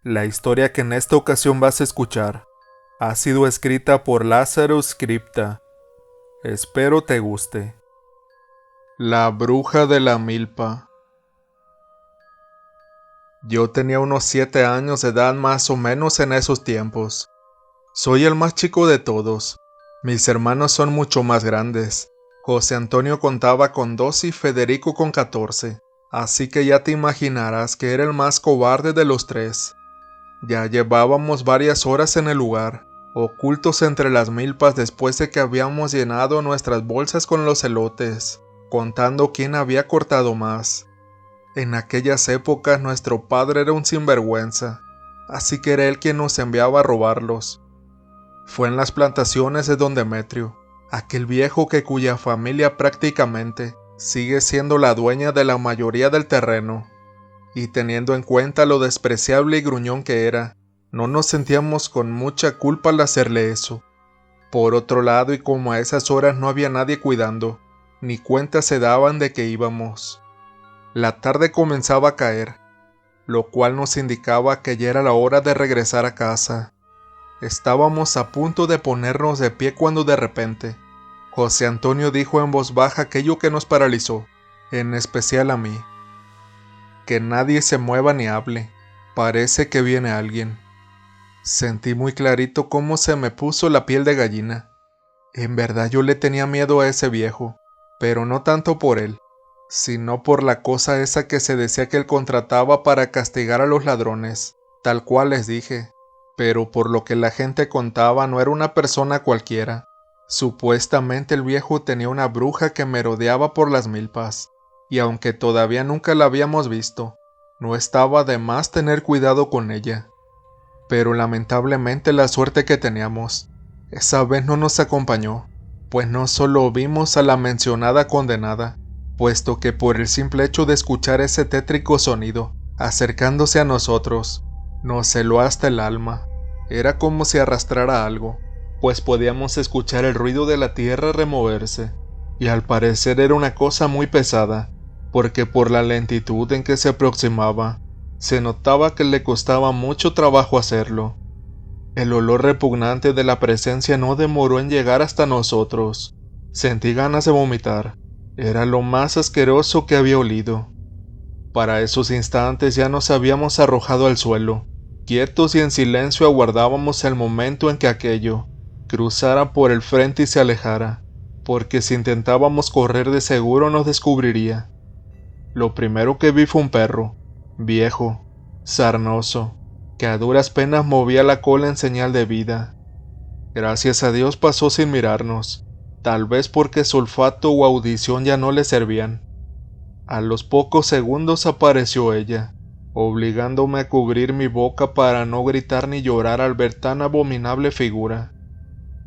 La historia que en esta ocasión vas a escuchar ha sido escrita por Lazarus Cripta. Espero te guste. La bruja de la milpa. Yo tenía unos 7 años de edad más o menos en esos tiempos. Soy el más chico de todos. Mis hermanos son mucho más grandes. José Antonio contaba con 12 y Federico con 14. Así que ya te imaginarás que era el más cobarde de los tres. Ya llevábamos varias horas en el lugar, ocultos entre las milpas después de que habíamos llenado nuestras bolsas con los elotes, contando quién había cortado más. En aquellas épocas nuestro padre era un sinvergüenza, así que era él quien nos enviaba a robarlos. Fue en las plantaciones de don Demetrio, aquel viejo cuya familia prácticamente sigue siendo la dueña de la mayoría del terreno. Y teniendo en cuenta lo despreciable y gruñón que era, no nos sentíamos con mucha culpa al hacerle eso. Por otro lado, y como a esas horas no había nadie cuidando, ni cuenta se daban de que íbamos. La tarde comenzaba a caer, lo cual nos indicaba que ya era la hora de regresar a casa. Estábamos a punto de ponernos de pie cuando de repente, José Antonio dijo en voz baja aquello que nos paralizó, en especial a mí. Que nadie se mueva ni hable. Parece que viene alguien. Sentí muy clarito cómo se me puso la piel de gallina. En verdad yo le tenía miedo a ese viejo, pero no tanto por él, sino por la cosa esa que se decía que él contrataba para castigar a los ladrones, tal cual les dije. Pero por lo que la gente contaba no era una persona cualquiera. Supuestamente el viejo tenía una bruja que merodeaba por las milpas. Y aunque todavía nunca la habíamos visto, no estaba de más tener cuidado con ella. Pero lamentablemente la suerte que teníamos, esa vez no nos acompañó, pues no solo vimos a la mencionada condenada, puesto que por el simple hecho de escuchar ese tétrico sonido, acercándose a nosotros, nos heló hasta el alma. Era como si arrastrara algo, pues podíamos escuchar el ruido de la tierra removerse, y al parecer era una cosa muy pesada, porque por la lentitud en que se aproximaba, se notaba que le costaba mucho trabajo hacerlo. El olor repugnante de la presencia no demoró en llegar hasta nosotros. Sentí ganas de vomitar. Era lo más asqueroso que había olido. Para esos instantes ya nos habíamos arrojado al suelo. Quietos y en silencio aguardábamos el momento en que aquello cruzara por el frente y se alejara, porque si intentábamos correr de seguro nos descubriría. Lo primero que vi fue un perro, viejo, sarnoso, que a duras penas movía la cola en señal de vida. Gracias a Dios pasó sin mirarnos, tal vez porque su olfato o audición ya no le servían. A los pocos segundos apareció ella, obligándome a cubrir mi boca para no gritar ni llorar al ver tan abominable figura.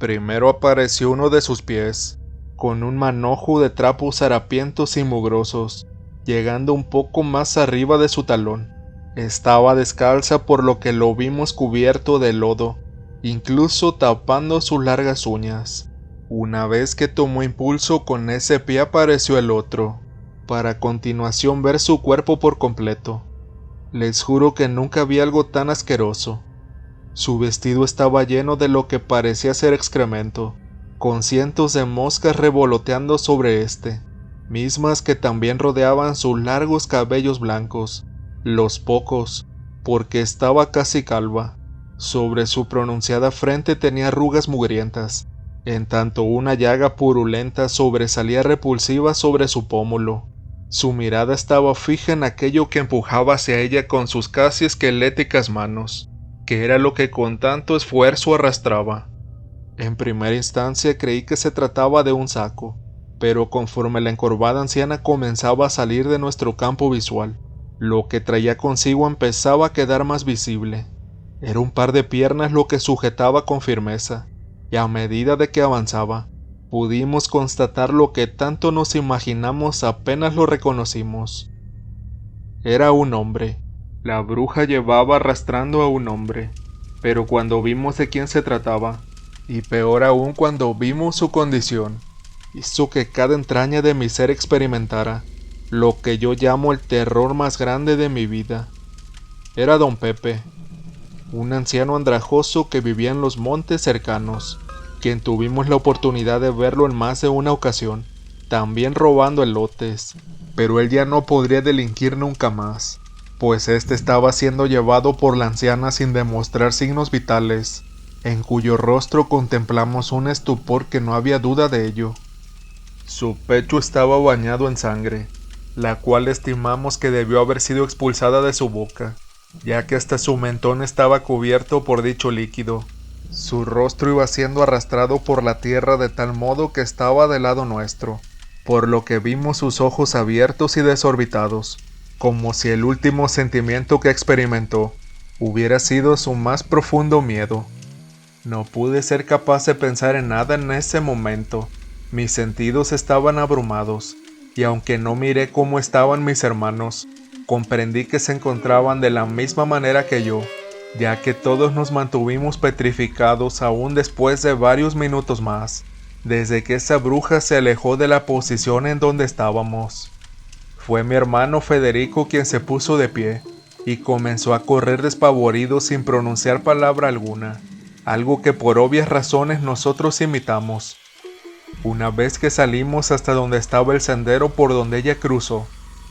Primero apareció uno de sus pies, con un manojo de trapos harapientos y mugrosos, llegando un poco más arriba de su talón. Estaba descalza por lo que lo vimos cubierto de lodo, incluso tapando sus largas uñas. Una vez que tomó impulso con ese pie apareció el otro, para a continuación ver su cuerpo por completo. Les juro que nunca vi algo tan asqueroso. Su vestido estaba lleno de lo que parecía ser excremento, con cientos de moscas revoloteando sobre este, mismas que también rodeaban sus largos cabellos blancos, los pocos, porque estaba casi calva. Sobre su pronunciada frente tenía arrugas mugrientas, en tanto una llaga purulenta sobresalía repulsiva sobre su pómulo. Su mirada estaba fija en aquello que empujaba hacia ella con sus casi esqueléticas manos, que era lo que con tanto esfuerzo arrastraba. En primera instancia creí que se trataba de un saco, pero conforme la encorvada anciana comenzaba a salir de nuestro campo visual, lo que traía consigo empezaba a quedar más visible. Era un par de piernas lo que sujetaba con firmeza, y a medida de que avanzaba, pudimos constatar lo que tanto nos imaginamos apenas lo reconocimos. Era un hombre. La bruja llevaba arrastrando a un hombre, pero cuando vimos de quién se trataba, y peor aún cuando vimos su condición, hizo que cada entraña de mi ser experimentara lo que yo llamo el terror más grande de mi vida. Era don Pepe, un anciano andrajoso que vivía en los montes cercanos, quien tuvimos la oportunidad de verlo en más de una ocasión, también robando elotes, pero él ya no podría delinquir nunca más, pues este estaba siendo llevado por la anciana sin demostrar signos vitales, en cuyo rostro contemplamos un estupor que no había duda de ello. Su pecho estaba bañado en sangre, la cual estimamos que debió haber sido expulsada de su boca, ya que hasta su mentón estaba cubierto por dicho líquido. Su rostro iba siendo arrastrado por la tierra de tal modo que estaba del lado nuestro, por lo que vimos sus ojos abiertos y desorbitados, como si el último sentimiento que experimentó hubiera sido su más profundo miedo. No pude ser capaz de pensar en nada en ese momento. Mis sentidos estaban abrumados, y aunque no miré cómo estaban mis hermanos, comprendí que se encontraban de la misma manera que yo, ya que todos nos mantuvimos petrificados aún después de varios minutos más, desde que esa bruja se alejó de la posición en donde estábamos. Fue mi hermano Federico quien se puso de pie, y comenzó a correr despavorido sin pronunciar palabra alguna, algo que por obvias razones nosotros imitamos. Una vez que salimos hasta donde estaba el sendero por donde ella cruzó,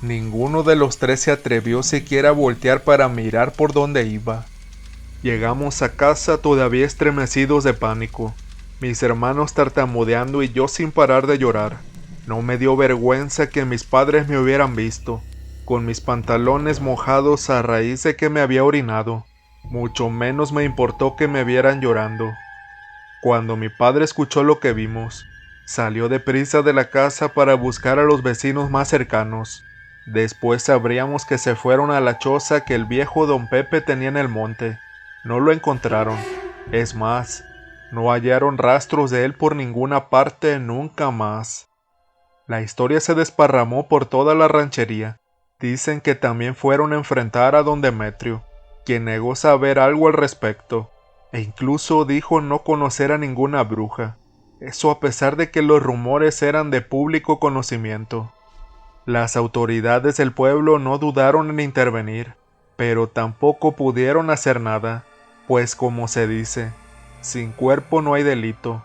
ninguno de los tres se atrevió siquiera a voltear para mirar por dónde iba. Llegamos a casa todavía estremecidos de pánico, mis hermanos tartamudeando y yo sin parar de llorar. No me dio vergüenza que mis padres me hubieran visto, con mis pantalones mojados a raíz de que me había orinado. Mucho menos me importó que me vieran llorando. Cuando mi padre escuchó lo que vimos, salió deprisa de la casa para buscar a los vecinos más cercanos. Después sabríamos que se fueron a la choza que el viejo don Pepe tenía en el monte. No lo encontraron. Es más, no hallaron rastros de él por ninguna parte nunca más. La historia se desparramó por toda la ranchería. Dicen que también fueron a enfrentar a don Demetrio, quien negó saber algo al respecto, e incluso dijo no conocer a ninguna bruja. Eso a pesar de que los rumores eran de público conocimiento. Las autoridades del pueblo no dudaron en intervenir, pero tampoco pudieron hacer nada, pues como se dice, sin cuerpo no hay delito.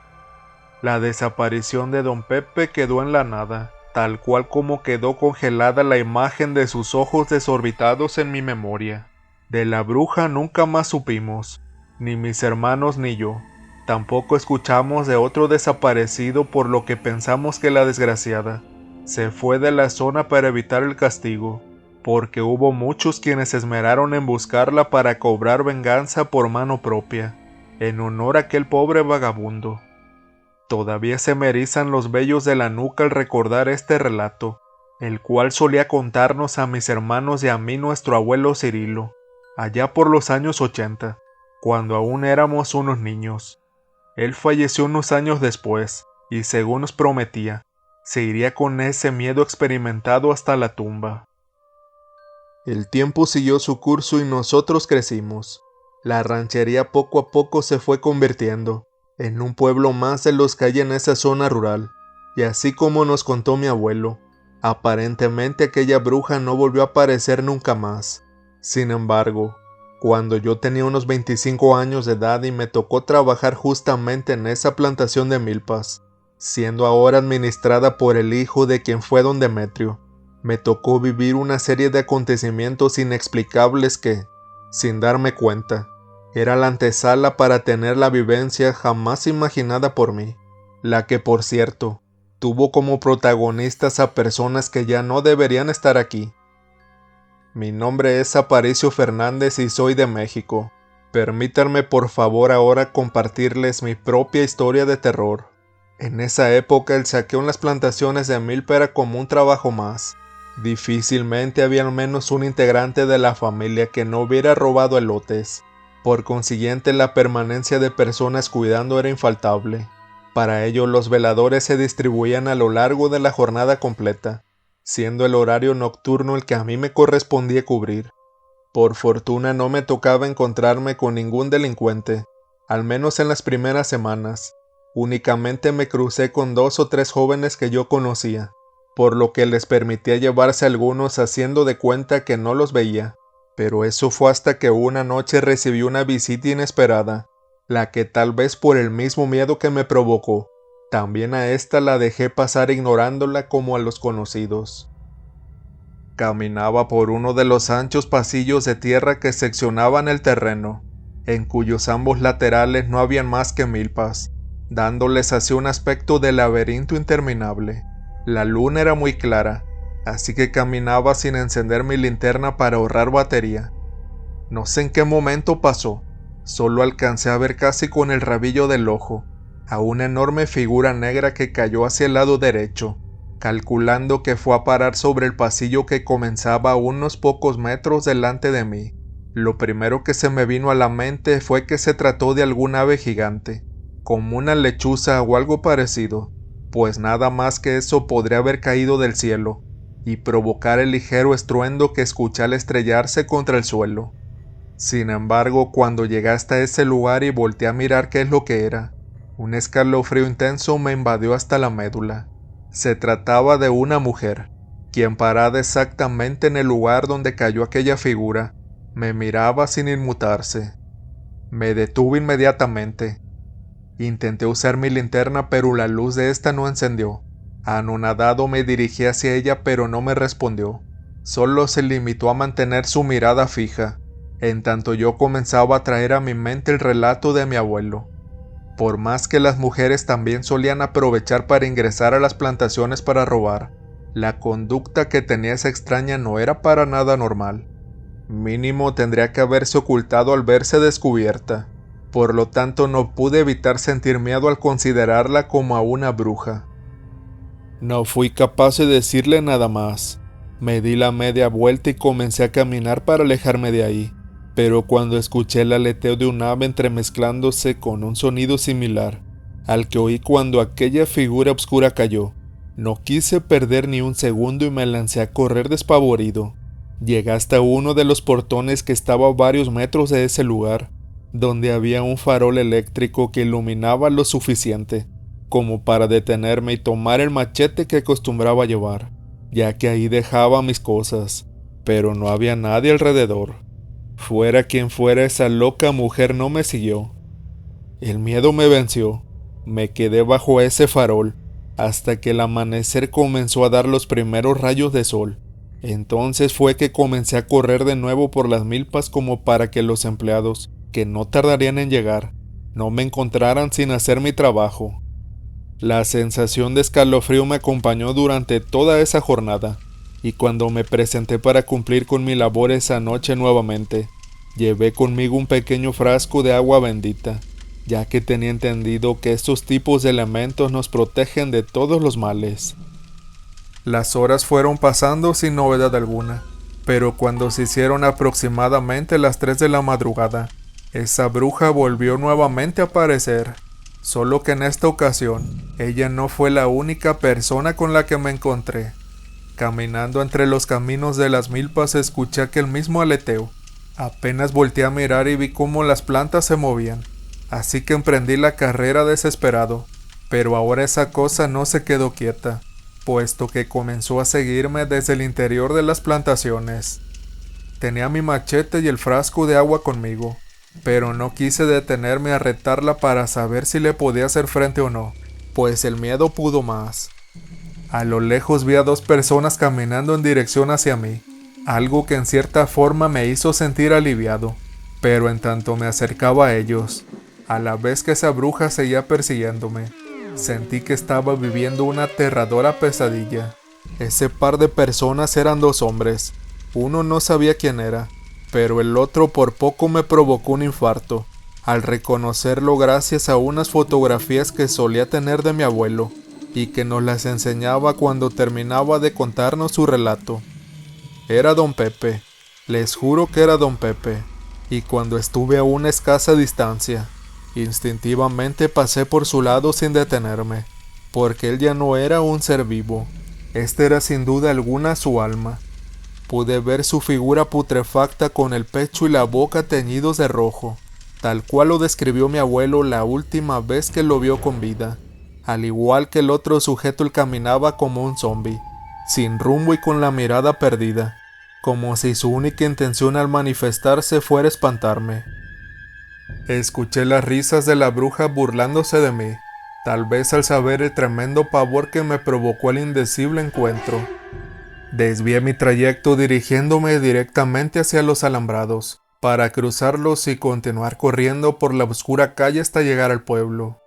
La desaparición de don Pepe quedó en la nada, tal cual como quedó congelada la imagen de sus ojos desorbitados en mi memoria. De la bruja nunca más supimos, ni mis hermanos ni yo. Tampoco escuchamos de otro desaparecido, por lo que pensamos que la desgraciada se fue de la zona para evitar el castigo, porque hubo muchos quienes se esmeraron en buscarla para cobrar venganza por mano propia, en honor a aquel pobre vagabundo. Todavía se me erizan los vellos de la nuca al recordar este relato, el cual solía contarnos a mis hermanos y a mí nuestro abuelo Cirilo, allá por los años 80, cuando aún éramos unos niños. Él falleció unos años después, y según nos prometía, se iría con ese miedo experimentado hasta la tumba. El tiempo siguió su curso y nosotros crecimos. La ranchería poco a poco se fue convirtiendo en un pueblo más de los que hay en esa zona rural, y así como nos contó mi abuelo, aparentemente aquella bruja no volvió a aparecer nunca más. Sin embargo, cuando yo tenía unos 25 años de edad y me tocó trabajar justamente en esa plantación de milpas, siendo ahora administrada por el hijo de quien fue don Demetrio, me tocó vivir una serie de acontecimientos inexplicables que, sin darme cuenta, era la antesala para tener la vivencia jamás imaginada por mí, la que, por cierto, tuvo como protagonistas a personas que ya no deberían estar aquí. Mi nombre es Aparicio Fernández y soy de México. Permítanme por favor ahora compartirles mi propia historia de terror. En esa época el saqueo en las plantaciones de milpa era como un trabajo más. Difícilmente había al menos un integrante de la familia que no hubiera robado elotes. Por consiguiente, la permanencia de personas cuidando era infaltable. Para ello, los veladores se distribuían a lo largo de la jornada completa, siendo el horario nocturno el que a mí me correspondía cubrir. Por fortuna no me tocaba encontrarme con ningún delincuente, al menos en las primeras semanas. Únicamente me crucé con 2 o 3 jóvenes que yo conocía, por lo que les permitía llevarse a algunos haciendo de cuenta que no los veía. Pero eso fue hasta que una noche recibí una visita inesperada, la que tal vez por el mismo miedo que me provocó, también a esta la dejé pasar ignorándola como a los conocidos. Caminaba por uno de los anchos pasillos de tierra que seccionaban el terreno, en cuyos ambos laterales no habían más que milpas, dándoles así un aspecto de laberinto interminable. La luna era muy clara, así que caminaba sin encender mi linterna para ahorrar batería. No sé en qué momento pasó, solo alcancé a ver casi con el rabillo del ojo a una enorme figura negra que cayó hacia el lado derecho, calculando que fue a parar sobre el pasillo que comenzaba a unos pocos metros delante de mí. Lo primero que se me vino a la mente fue que se trató de algún ave gigante, como una lechuza o algo parecido, pues nada más que eso podría haber caído del cielo y provocar el ligero estruendo que escuché al estrellarse contra el suelo. Sin embargo, cuando llegué hasta ese lugar y volteé a mirar qué es lo que era, un escalofrío intenso me invadió hasta la médula. Se trataba de una mujer, quien parada exactamente en el lugar donde cayó aquella figura, me miraba sin inmutarse. Me detuve inmediatamente. Intenté usar mi linterna, pero la luz de esta no encendió. Anonadado me dirigí hacia ella, pero no me respondió. Solo se limitó a mantener su mirada fija, en tanto yo comenzaba a traer a mi mente el relato de mi abuelo. Por más que las mujeres también solían aprovechar para ingresar a las plantaciones para robar, la conducta que tenía esa extraña no era para nada normal. Mínimo tendría que haberse ocultado al verse descubierta. Por lo tanto, no pude evitar sentir miedo al considerarla como a una bruja. No fui capaz de decirle nada más. Me di la media vuelta y comencé a caminar para alejarme de ahí. Pero cuando escuché el aleteo de un ave entremezclándose con un sonido similar al que oí cuando aquella figura oscura cayó, no quise perder ni un segundo y me lancé a correr despavorido. Llegué hasta uno de los portones que estaba a varios metros de ese lugar, donde había un farol eléctrico que iluminaba lo suficiente como para detenerme y tomar el machete que acostumbraba llevar, ya que ahí dejaba mis cosas, pero no había nadie alrededor. Fuera quien fuera, esa loca mujer no me siguió. El miedo me venció. Me quedé bajo ese farol hasta que el amanecer comenzó a dar los primeros rayos de sol. Entonces fue que comencé a correr de nuevo por las milpas como para que los empleados, que no tardarían en llegar, no me encontraran sin hacer mi trabajo. La sensación de escalofrío me acompañó durante toda esa jornada, y cuando me presenté para cumplir con mi labor esa noche nuevamente, llevé conmigo un pequeño frasco de agua bendita, ya que tenía entendido que estos tipos de elementos nos protegen de todos los males. Las horas fueron pasando sin novedad alguna, pero cuando se hicieron aproximadamente las 3 de la madrugada, esa bruja volvió nuevamente a aparecer, solo que en esta ocasión, ella no fue la única persona con la que me encontré. Caminando entre los caminos de las milpas escuché aquel mismo aleteo. Apenas volteé a mirar y vi cómo las plantas se movían, así que emprendí la carrera desesperado, pero ahora esa cosa no se quedó quieta, puesto que comenzó a seguirme desde el interior de las plantaciones. Tenía mi machete y el frasco de agua conmigo, pero no quise detenerme a retarla para saber si le podía hacer frente o no, pues el miedo pudo más. A lo lejos vi a 2 personas caminando en dirección hacia mí, algo que en cierta forma me hizo sentir aliviado, pero en tanto me acercaba a ellos, a la vez que esa bruja seguía persiguiéndome, sentí que estaba viviendo una aterradora pesadilla. Ese par de personas eran 2 hombres, uno no sabía quién era, pero el otro por poco me provocó un infarto, al reconocerlo gracias a unas fotografías que solía tener de mi abuelo, y que nos las enseñaba cuando terminaba de contarnos su relato. Era don Pepe, les juro que era don Pepe, y cuando estuve a una escasa distancia, instintivamente pasé por su lado sin detenerme, porque él ya no era un ser vivo, este era sin duda alguna su alma. Pude ver su figura putrefacta con el pecho y la boca teñidos de rojo, tal cual lo describió mi abuelo la última vez que lo vio con vida. Al igual que el otro sujeto, él caminaba como un zombi, sin rumbo y con la mirada perdida. como si su única intención al manifestarse fuera espantarme. Escuché las risas de la bruja burlándose de mí, tal vez al saber el tremendo pavor que me provocó el indecible encuentro. Desvié mi trayecto dirigiéndome directamente hacia los alambrados, para cruzarlos y continuar corriendo por la oscura calle hasta llegar al pueblo.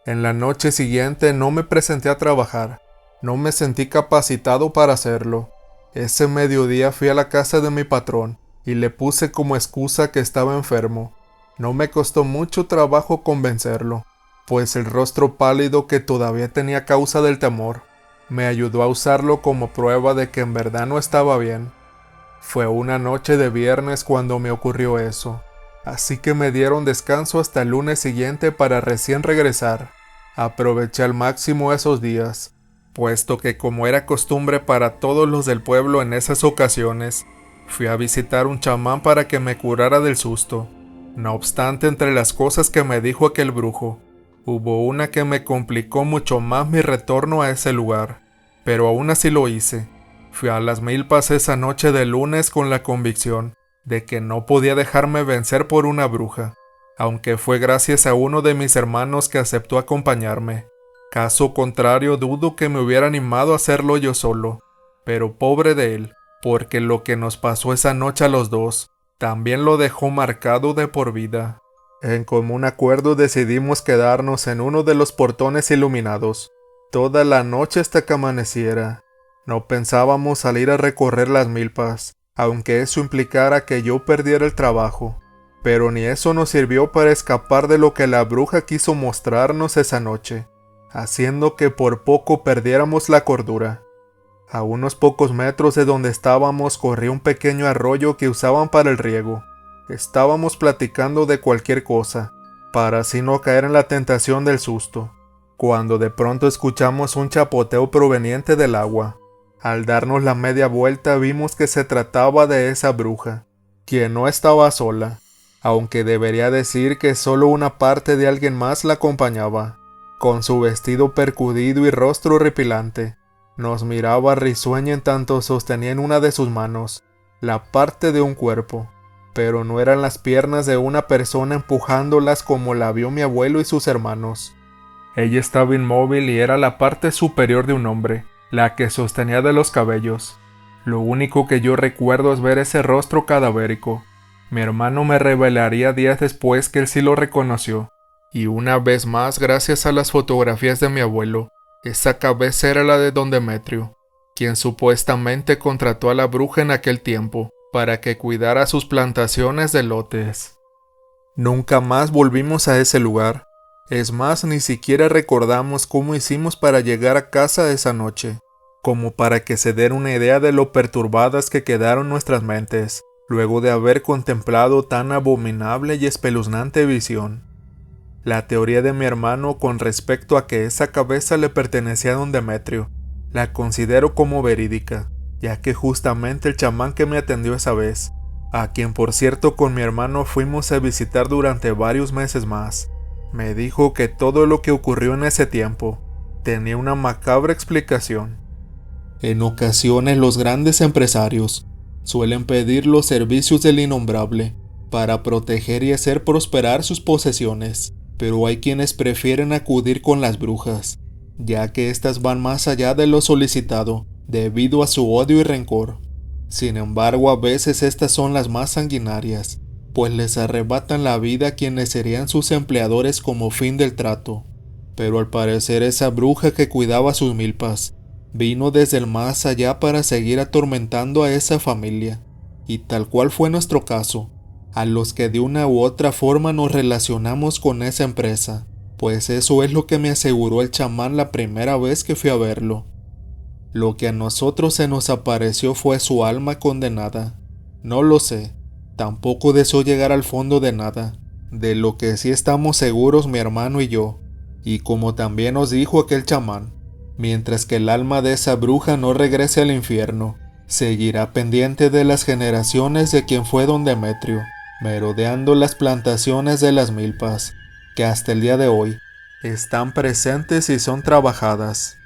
En la noche siguiente no me presenté a trabajar, no me sentí capacitado para hacerlo. Ese mediodía fui a la casa de mi patrón y le puse como excusa que estaba enfermo. No me costó mucho trabajo convencerlo, pues el rostro pálido que todavía tenía a causa del temor me ayudó a usarlo como prueba de que en verdad no estaba bien. Fue una noche de viernes cuando me ocurrió eso, así que me dieron descanso hasta el lunes siguiente para recién regresar. Aproveché al máximo esos días, puesto que como era costumbre para todos los del pueblo en esas ocasiones, fui a visitar un chamán para que me curara del susto. No obstante, entre las cosas que me dijo aquel brujo, hubo una que me complicó mucho más mi retorno a ese lugar, pero aún así lo hice. Fui a las milpas esa noche de lunes con la convicción de que no podía dejarme vencer por una bruja, aunque fue gracias a uno de mis hermanos que aceptó acompañarme. Caso contrario, dudo que me hubiera animado a hacerlo yo solo, pero pobre de él, porque lo que nos pasó esa noche a los dos también lo dejó marcado de por vida. En común acuerdo decidimos quedarnos en uno de los portones iluminados toda la noche hasta que amaneciera. No pensábamos salir a recorrer las milpas, aunque eso implicara que yo perdiera el trabajo, pero ni eso nos sirvió para escapar de lo que la bruja quiso mostrarnos esa noche, haciendo que por poco perdiéramos la cordura. A unos pocos metros de donde estábamos corría un pequeño arroyo que usaban para el riego. Estábamos platicando de cualquier cosa, para así no caer en la tentación del susto, cuando de pronto escuchamos un chapoteo proveniente del agua. Al darnos la media vuelta vimos que se trataba de esa bruja, quien no estaba sola, aunque debería decir que solo una parte de alguien más la acompañaba. Con su vestido percudido y rostro horripilante, nos miraba risueña en tanto sostenía en una de sus manos la parte de un cuerpo, pero no eran las piernas de una persona empujándolas como la vio mi abuelo y sus hermanos. Ella estaba inmóvil y era la parte superior de un hombre, la que sostenía de los cabellos. Lo único que yo recuerdo es ver ese rostro cadavérico. Mi hermano me revelaría días después que él sí lo reconoció, y una vez más, gracias a las fotografías de mi abuelo, esa cabeza era la de don Demetrio, quien supuestamente contrató a la bruja en aquel tiempo para que cuidara sus plantaciones de elotes. Nunca más volvimos a ese lugar. Es más, ni siquiera recordamos cómo hicimos para llegar a casa esa noche, como para que se den una idea de lo perturbadas que quedaron nuestras mentes, luego de haber contemplado tan abominable y espeluznante visión. La teoría de mi hermano con respecto a que esa cabeza le pertenecía a don Demetrio, la considero como verídica, ya que justamente el chamán que me atendió esa vez, a quien por cierto con mi hermano fuimos a visitar durante varios meses más, me dijo que todo lo que ocurrió en ese tiempo tenía una macabra explicación. En ocasiones los grandes empresarios suelen pedir los servicios del innombrable para proteger y hacer prosperar sus posesiones, pero hay quienes prefieren acudir con las brujas, ya que éstas van más allá de lo solicitado debido a su odio y rencor. Sin embargo, a veces estas son las más sanguinarias, pues les arrebatan la vida a quienes serían sus empleadores como fin del trato. Pero al parecer esa bruja que cuidaba sus milpas vino desde el más allá para seguir atormentando a esa familia, y tal cual fue nuestro caso, a los que de una u otra forma nos relacionamos con esa empresa, pues eso es lo que me aseguró el chamán la primera vez que fui a verlo. Lo que a nosotros se nos apareció fue su alma condenada. No lo sé, tampoco deseo llegar al fondo de nada. De lo que sí estamos seguros mi hermano y yo, y como también nos dijo aquel chamán, mientras que el alma de esa bruja no regrese al infierno, seguirá pendiente de las generaciones de quien fue don Demetrio, merodeando las plantaciones de las milpas, que hasta el día de hoy están presentes y son trabajadas.